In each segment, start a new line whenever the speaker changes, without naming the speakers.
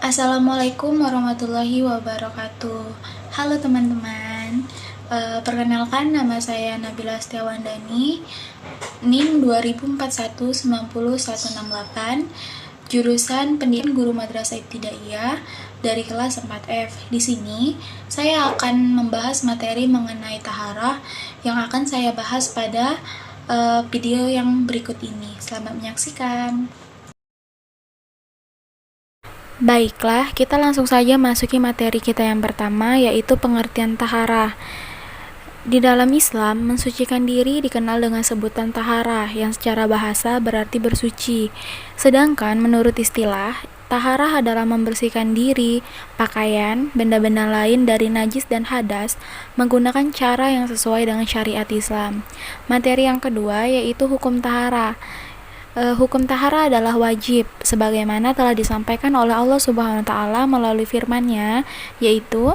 Assalamualaikum warahmatullahi wabarakatuh. Halo teman-teman. Perkenalkan, nama saya Nabila Setiawandani, NIM 20419018, jurusan Pendidikan Guru Madrasah Ibtidaiyah dari kelas 4F. Di sini saya akan membahas materi mengenai taharah yang akan saya bahas pada video yang berikut ini. Selamat menyaksikan. Baiklah, kita langsung saja masuki materi kita yang pertama, yaitu pengertian taharah. Di dalam Islam, mensucikan diri dikenal dengan sebutan taharah, yang secara bahasa berarti bersuci. Sedangkan menurut istilah, taharah adalah membersihkan diri, pakaian, benda-benda lain dari najis dan hadas menggunakan cara yang sesuai dengan syariat Islam. Materi yang kedua yaitu hukum taharah. Hukum taharah adalah wajib, sebagaimana telah disampaikan oleh Allah Subhanahu wa Ta'ala melalui firman-Nya, yaitu,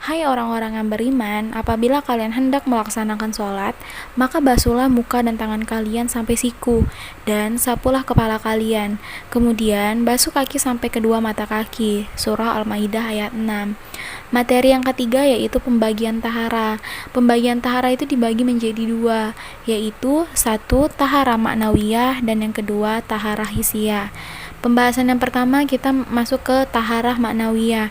"Hai orang-orang yang beriman, apabila kalian hendak melaksanakan sholat, maka basuhlah muka dan tangan kalian sampai siku, dan sapulah kepala kalian. Kemudian basuh kaki sampai kedua mata kaki." Surah Al-Maidah ayat 6. Materi yang ketiga yaitu pembagian taharah. Pembagian taharah itu dibagi menjadi dua, yaitu satu taharah maknawiyah dan yang kedua taharah hissiyah. Pembahasan yang pertama kita masuk ke taharah maknawiyah.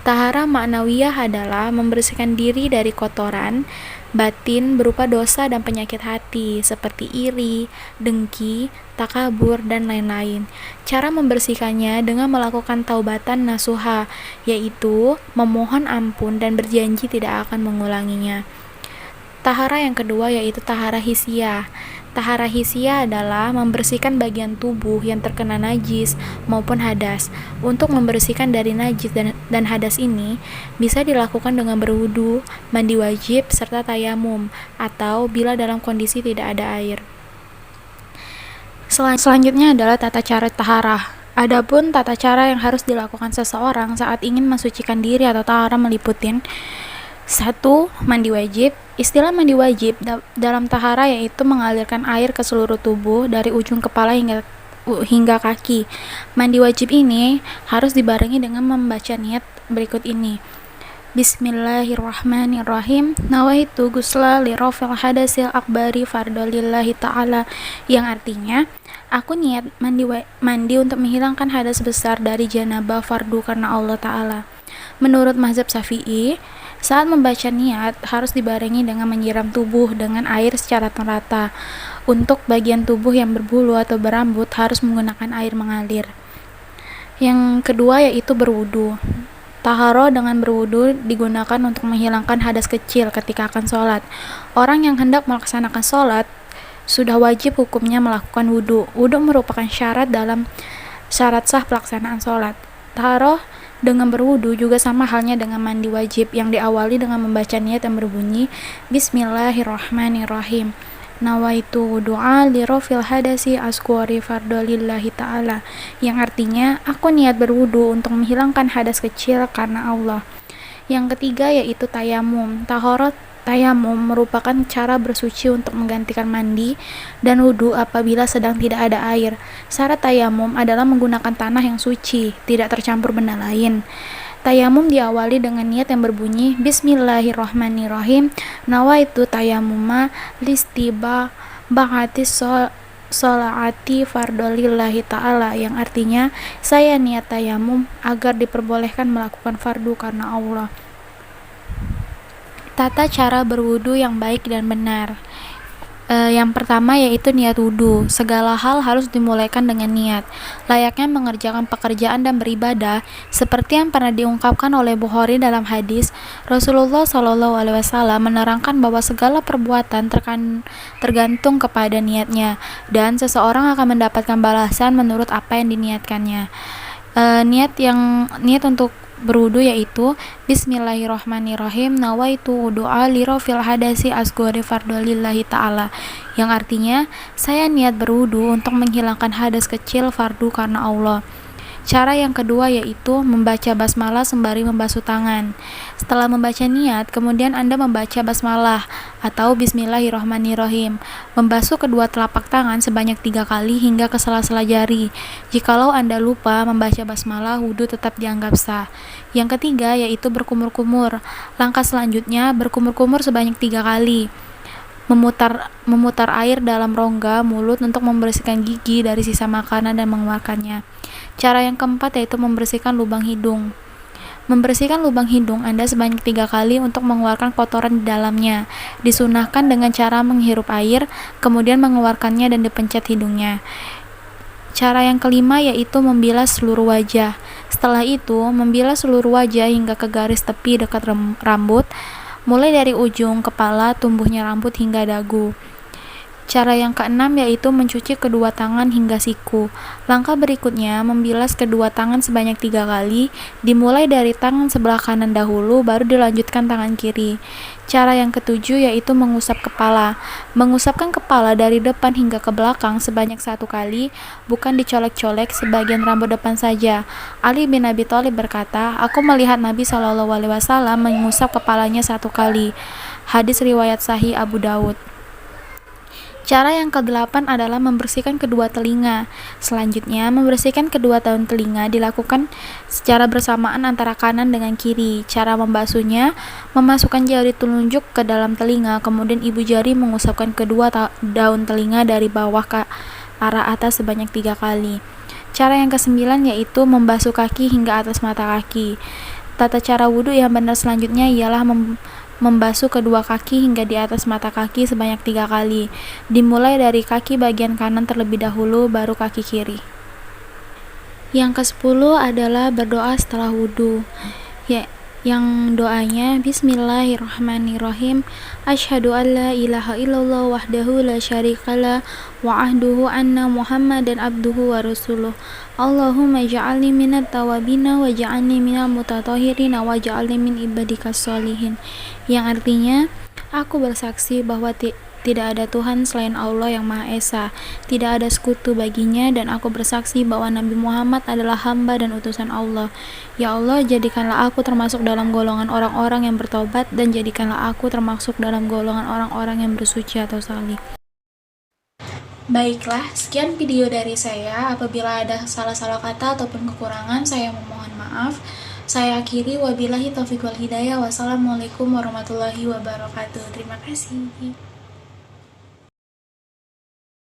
Taharah maknawiyah adalah membersihkan diri dari kotoran batin berupa dosa dan penyakit hati seperti iri, dengki, takabur, dan lain-lain. Cara membersihkannya dengan melakukan taubatan nasuha, yaitu memohon ampun dan berjanji tidak akan mengulanginya. Taharah yang kedua yaitu taharah hissiyah. Taharah hissiyah adalah membersihkan bagian tubuh yang terkena najis maupun hadas. Untuk membersihkan dari najis dan hadas ini bisa dilakukan dengan berwudu, mandi wajib, serta tayamum, atau bila dalam kondisi tidak ada air. Selanjutnya adalah tata cara taharah. Adapun tata cara yang harus dilakukan seseorang saat ingin mensucikan diri atau taharah meliputi 1. Mandi wajib. Istilah mandi wajib dalam taharah yaitu mengalirkan air ke seluruh tubuh dari ujung kepala hingga kaki. Mandi wajib ini harus dibarengi dengan membaca niat berikut ini. Bismillahirrahmanirrahim. Nawaitu ghusla li rafil hadasil akbari fardolillahi ta'ala, yang artinya aku niat mandi untuk menghilangkan hadas besar dari janabah fardu karena Allah Ta'ala. Menurut mazhab Syafi'i, saat membaca niat harus dibarengi dengan menyiram tubuh dengan air secara merata. Untuk bagian tubuh yang berbulu atau berambut harus menggunakan air mengalir. Yang kedua yaitu berwudu. Taharah dengan berwudu digunakan untuk menghilangkan hadas kecil ketika akan sholat. Orang yang hendak melaksanakan sholat sudah wajib hukumnya melakukan wudu. Wudu merupakan syarat dalam syarat sah pelaksanaan sholat. Taharah dengan berwudu juga sama halnya dengan mandi wajib yang diawali dengan membaca niat yang berbunyi Bismillahirrahmanirrahim. Nawaitu wudu'a li rafil hadasi asghari fardolillahi ta'ala, yang artinya aku niat berwudu untuk menghilangkan hadas kecil karena Allah. Yang ketiga yaitu tayamum. Tayamum merupakan cara bersuci untuk menggantikan mandi dan wudu apabila sedang tidak ada air. Syarat tayamum adalah menggunakan tanah yang suci, tidak tercampur benda lain. Tayamum diawali dengan niat yang berbunyi Bismillahirrahmanirrahim. Nawaitu tayamuma listiba ba'ati sholati fardolillahi ta'ala, yang artinya saya niat tayamum agar diperbolehkan melakukan fardu karena Allah. Tata cara berwudu yang baik dan benar. Yang pertama yaitu niat wudu. Segala hal harus dimulaikan dengan niat. Layaknya mengerjakan pekerjaan dan beribadah, seperti yang pernah diungkapkan oleh Bukhari dalam hadis, Rasulullah SAW menerangkan bahwa segala perbuatan tergantung kepada niatnya, dan seseorang akan mendapatkan balasan menurut apa yang diniatkannya. Niat untuk berwudu yaitu Bismillahirrahmanirrahim. Nawaitu wudu'a li rafil hadasi asghari fardolillahi ta'ala, yang artinya saya niat berwudu untuk menghilangkan hadas kecil fardu karena Allah. Cara yang kedua yaitu membaca basmalah sembari membasuh tangan. Setelah membaca niat, kemudian Anda membaca basmalah atau bismillahirrohmanirrohim. Membasuh kedua telapak tangan sebanyak 3 kali hingga ke sela-sela jari. Jikalau Anda lupa membaca basmalah, wudhu tetap dianggap sah. Yang ketiga yaitu berkumur-kumur. Langkah selanjutnya berkumur-kumur sebanyak 3 kali. Memutar air dalam rongga mulut untuk membersihkan gigi dari sisa makanan dan mengeluarkannya. Cara yang keempat yaitu membersihkan lubang hidung. Membersihkan lubang hidung Anda sebanyak 3 kali untuk mengeluarkan kotoran di dalamnya. Disunahkan dengan cara menghirup air, kemudian mengeluarkannya dan dipencet hidungnya. Cara yang kelima yaitu membilas seluruh wajah. Setelah itu, membilas seluruh wajah hingga ke garis tepi dekat rambut, mulai dari ujung kepala, tumbuhnya rambut hingga dagu. Cara yang keenam yaitu mencuci kedua tangan hingga siku. Langkah berikutnya, membilas kedua tangan sebanyak 3 kali, dimulai dari tangan sebelah kanan dahulu, baru dilanjutkan tangan kiri. Cara yang ketujuh yaitu mengusap kepala. Mengusapkan kepala dari depan hingga ke belakang sebanyak 1 kali, bukan dicolek-colek sebagian rambut depan saja. Ali bin Abi Thalib berkata, "Aku melihat Nabi SAW mengusap kepalanya 1 kali." Hadis riwayat Sahih Abu Dawud. Cara yang kedelapan adalah membersihkan kedua telinga. Selanjutnya, membersihkan kedua daun telinga dilakukan secara bersamaan antara kanan dengan kiri. Cara membasuhnya, memasukkan jari telunjuk ke dalam telinga, kemudian ibu jari mengusapkan kedua daun telinga dari bawah ke arah atas sebanyak 3 kali. Cara yang kesembilan yaitu membasuh kaki hingga atas mata kaki. Tata cara wudhu yang benar selanjutnya ialah membasuh kedua kaki hingga di atas mata kaki sebanyak 3 kali. Dimulai dari kaki bagian kanan terlebih dahulu, baru kaki kiri. Yang ke-10 adalah berdoa setelah wudhu. Yang doanya Bismillahirrahmanirrahim. Asyhadu an la ilaha illallah wahdahu la syarikalah wa ahduhu anna Muhammadan abduhu wa rasuluh. Allahumma ja'alni minat tawabina wa ja'alni minal mutatahhirina wa ja'alni min ibadikas sholihin. Yang artinya, aku bersaksi bahwa tidak ada Tuhan selain Allah yang Maha Esa, tidak ada sekutu baginya, dan aku bersaksi bahwa Nabi Muhammad adalah hamba dan utusan Allah. Ya Allah, jadikanlah aku termasuk dalam golongan orang-orang yang bertobat, dan jadikanlah aku termasuk dalam golongan orang-orang yang bersuci atau salih. Baiklah, sekian video dari saya. Apabila ada salah-salah kata ataupun kekurangan, saya memohon maaf. Saya akhiri, wabillahi taufiq wal hidayah. Wassalamualaikum warahmatullahi wabarakatuh. Terima kasih.